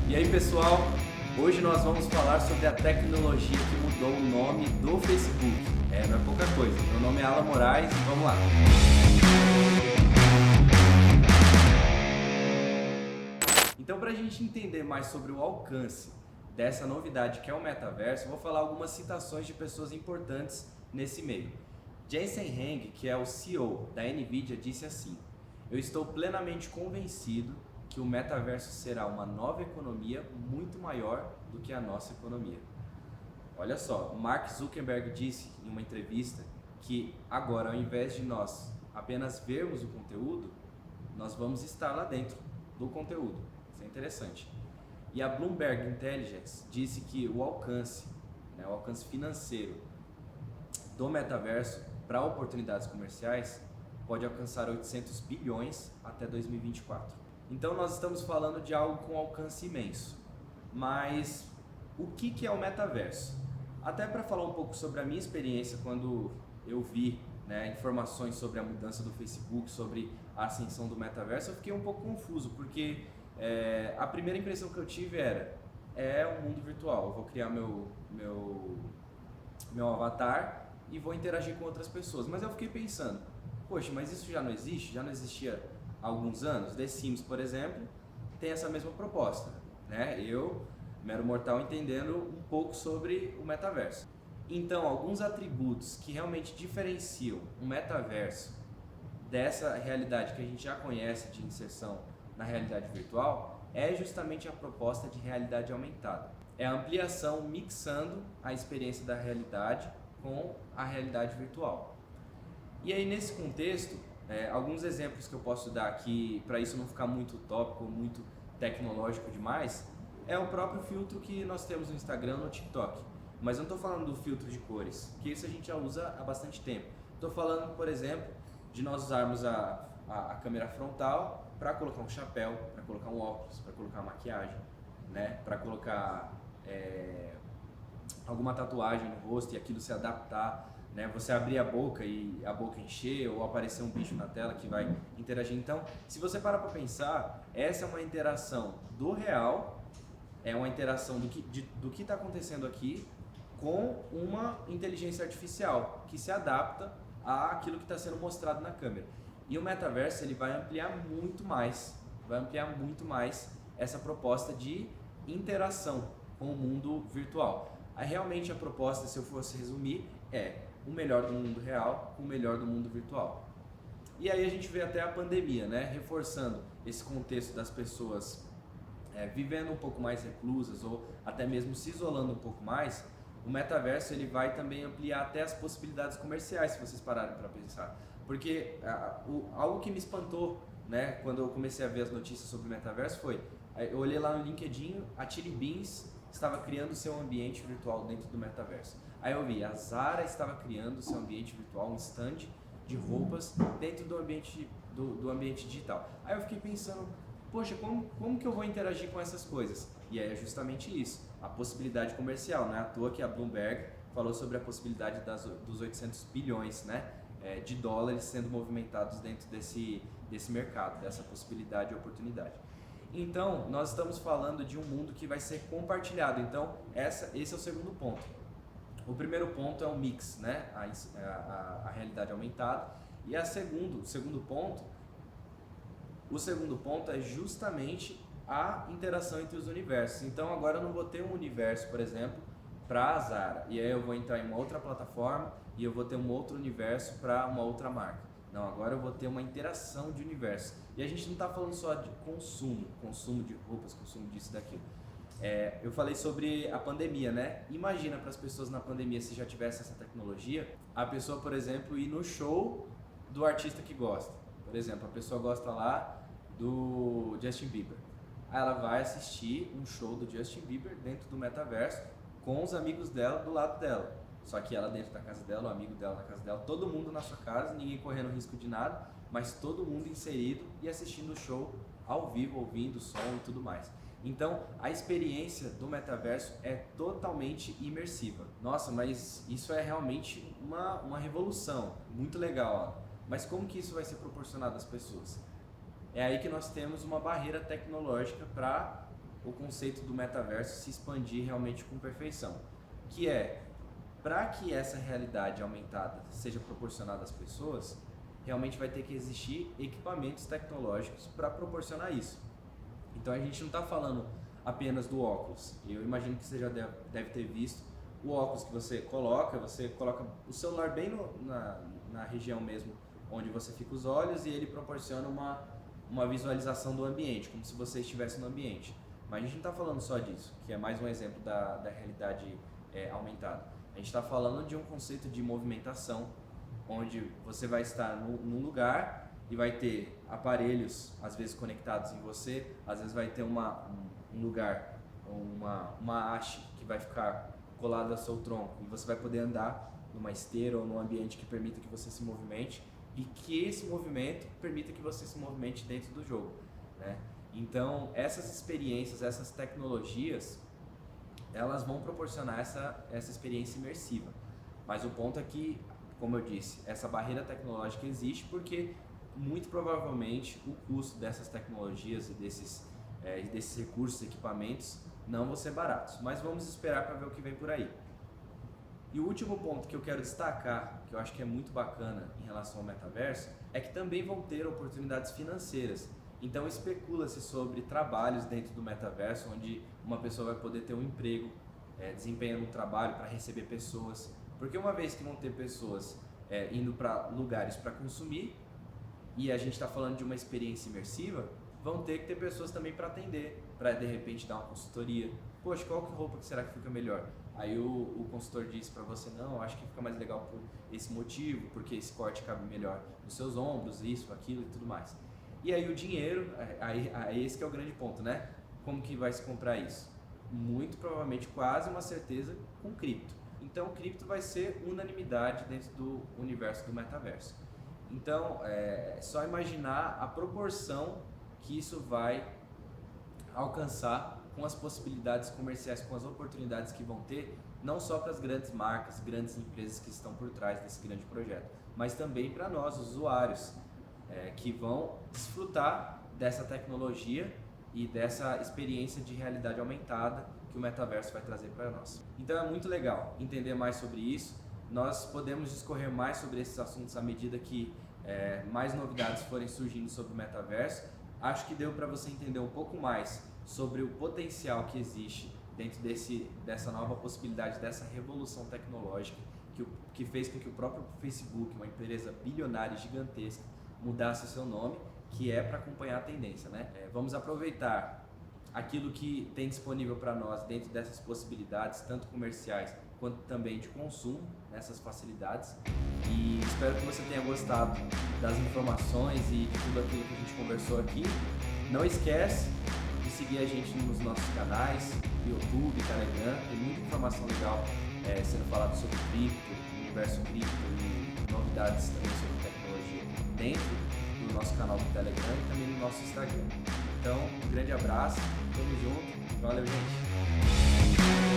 E aí pessoal, hoje nós vamos falar sobre a tecnologia que mudou o nome do Facebook. Não é pouca coisa. Meu nome é Alan Moraes e vamos lá. Então, para a gente entender mais sobre o alcance dessa novidade que é o metaverso, eu vou falar algumas citações de pessoas importantes nesse meio. Jensen Huang, que é o CEO da Nvidia, disse assim: "Eu estou plenamente convencido que o metaverso será uma nova economia muito maior do que a nossa economia." Olha só, Mark Zuckerberg disse em uma entrevista que agora, ao invés de nós apenas vermos o conteúdo, nós vamos estar lá dentro do conteúdo. Isso é interessante. E a Bloomberg Intelligence disse que o alcance financeiro do metaverso para oportunidades comerciais pode alcançar 800 bilhões até 2024. Então nós estamos falando de algo com alcance imenso. Mas o que é o metaverso? Até para falar um pouco sobre a minha experiência quando eu vi informações sobre a mudança do Facebook, sobre a ascensão do metaverso, eu fiquei um pouco confuso, porque a primeira impressão que eu tive é um mundo virtual. Eu vou criar meu avatar e vou interagir com outras pessoas. Mas eu fiquei pensando, poxa, mas isso já não existe? Já não existia há alguns anos? The Sims, por exemplo, tem essa mesma proposta, Eu, mero mortal, entendendo um pouco sobre o metaverso. Então, alguns atributos que realmente diferenciam o metaverso dessa realidade que a gente já conhece de inserção na realidade virtual é justamente a proposta de realidade aumentada. É a ampliação mixando a experiência da realidade com a realidade virtual. E aí, nesse contexto, alguns exemplos que eu posso dar aqui, para isso não ficar muito utópico, muito tecnológico demais, é o próprio filtro que nós temos no Instagram, no TikTok. Mas eu não estou falando do filtro de cores, que isso a gente já usa há bastante tempo. Estou falando, por exemplo, de nós usarmos a câmera frontal para colocar um chapéu, para colocar um óculos, para colocar maquiagem, para colocar alguma tatuagem no rosto e aquilo se adaptar, você abrir a boca e a boca encher, ou aparecer um bicho na tela que vai interagir. Então, se você parar para pensar, essa é uma interação do real, é uma interação do que está acontecendo aqui com uma inteligência artificial que se adapta àquilo que está sendo mostrado na câmera. E o metaverso ele vai ampliar muito mais essa proposta de interação com o mundo virtual. Aí, realmente a proposta, se eu fosse resumir, é o melhor do mundo real com o melhor do mundo virtual. E aí a gente vê até a pandemia, reforçando esse contexto das pessoas vivendo um pouco mais reclusas ou até mesmo se isolando um pouco mais. O metaverso ele vai também ampliar até as possibilidades comerciais, se vocês pararem para pensar. Porque algo que me espantou, quando eu comecei a ver as notícias sobre o metaverso foi, eu olhei lá no LinkedIn, a Chili Beans estava criando seu ambiente virtual dentro do metaverso. Aí eu vi, a Zara estava criando seu ambiente virtual, um stand de roupas dentro do ambiente digital. Aí eu fiquei pensando, poxa, como que eu vou interagir com essas coisas? E aí é justamente isso, a possibilidade comercial. Não é à toa que a Bloomberg falou sobre a possibilidade dos 800 bilhões de dólares sendo movimentados dentro desse mercado, dessa possibilidade e oportunidade. Então, nós estamos falando de um mundo que vai ser compartilhado. Então, esse é o segundo ponto. O primeiro ponto é o mix, a realidade aumentada. E o segundo ponto é justamente a interação entre os universos. Então, agora eu não vou ter um universo, por exemplo, para a Zara, e aí eu vou entrar em uma outra plataforma e eu vou ter um outro universo para uma outra marca. Não, agora eu vou ter uma interação de universo. E a gente não está falando só de consumo de roupas, consumo disso e daquilo. Eu falei sobre a pandemia, Imagina para as pessoas na pandemia, se já tivesse essa tecnologia, a pessoa, por exemplo, ir no show do artista que gosta. Por exemplo, a pessoa gosta lá do Justin Bieber. Aí ela vai assistir um show do Justin Bieber dentro do metaverso com os amigos dela do lado dela. Só que ela dentro da casa dela, o amigo dela na casa dela, todo mundo na sua casa, ninguém correndo risco de nada, mas todo mundo inserido e assistindo o show ao vivo, ouvindo o som e tudo mais. Então, a experiência do metaverso é totalmente imersiva. Nossa, mas isso é realmente uma revolução, muito legal. Mas como que isso vai ser proporcionado às pessoas? É aí que nós temos uma barreira tecnológica para o conceito do metaverso se expandir realmente com perfeição, que é, para que essa realidade aumentada seja proporcionada às pessoas, realmente vai ter que existir equipamentos tecnológicos para proporcionar isso. Então a gente não está falando apenas do óculos. Eu imagino que você já deve ter visto o óculos que você coloca o celular bem na região mesmo onde você fica os olhos e ele proporciona uma visualização do ambiente, como se você estivesse no ambiente. Mas a gente não está falando só disso, que é mais um exemplo da realidade aumentada. A gente está falando de um conceito de movimentação, onde você vai estar num lugar e vai ter aparelhos, às vezes conectados em você, às vezes vai ter um lugar, uma haste que vai ficar colada ao seu tronco e você vai poder andar numa esteira ou num ambiente que permita que você se movimente e que esse movimento permita que você se movimente dentro do jogo, né? Então, essas experiências, essas tecnologias, elas vão proporcionar essa experiência imersiva. Mas o ponto é que, como eu disse, essa barreira tecnológica existe porque muito provavelmente o custo dessas tecnologias e desses recursos, equipamentos, não vão ser baratos. Mas vamos esperar para ver o que vem por aí. E o último ponto que eu quero destacar, que eu acho que é muito bacana em relação ao metaverso, é que também vão ter oportunidades financeiras. Então especula-se sobre trabalhos dentro do metaverso, onde uma pessoa vai poder ter um emprego, desempenhando um trabalho para receber pessoas. Porque uma vez que vão ter pessoas indo para lugares para consumir, e a gente está falando de uma experiência imersiva, vão ter que ter pessoas também para atender, para de repente dar uma consultoria. Poxa, qual roupa que será que fica melhor? Aí o consultor diz para você, não, eu acho que fica mais legal por esse motivo, porque esse corte cabe melhor nos seus ombros, isso, aquilo e tudo mais. E aí o dinheiro, aí esse que é o grande ponto, né? Como que vai se comprar isso? Muito provavelmente, quase uma certeza, com cripto. Então, cripto vai ser unanimidade dentro do universo do metaverso. Então, é só imaginar a proporção que isso vai alcançar com as possibilidades comerciais, com as oportunidades que vão ter, não só para as grandes marcas, grandes empresas que estão por trás desse grande projeto, mas também para nós, usuários, que vão desfrutar dessa tecnologia e dessa experiência de realidade aumentada que o metaverso vai trazer para nós. Então é muito legal entender mais sobre isso. Nós podemos discorrer mais sobre esses assuntos à medida que mais novidades forem surgindo sobre o metaverso. Acho que deu para você entender um pouco mais sobre o potencial que existe dentro dessa nova possibilidade, dessa revolução tecnológica que fez com que o próprio Facebook, uma empresa bilionária e gigantesca, mudasse o seu nome, que é para acompanhar a tendência, né? Vamos aproveitar aquilo que tem disponível para nós dentro dessas possibilidades, tanto comerciais quanto também de consumo, nessas facilidades. E espero que você tenha gostado das informações e de tudo aquilo que a gente conversou aqui. Não esquece de seguir a gente nos nossos canais, YouTube, Telegram, tem muita informação legal sendo falada sobre cripto, universo cripto e novidades também sobre tecnologia dentro do nosso canal do Telegram e também no nosso Instagram. Então, um grande abraço, tamo junto, valeu gente!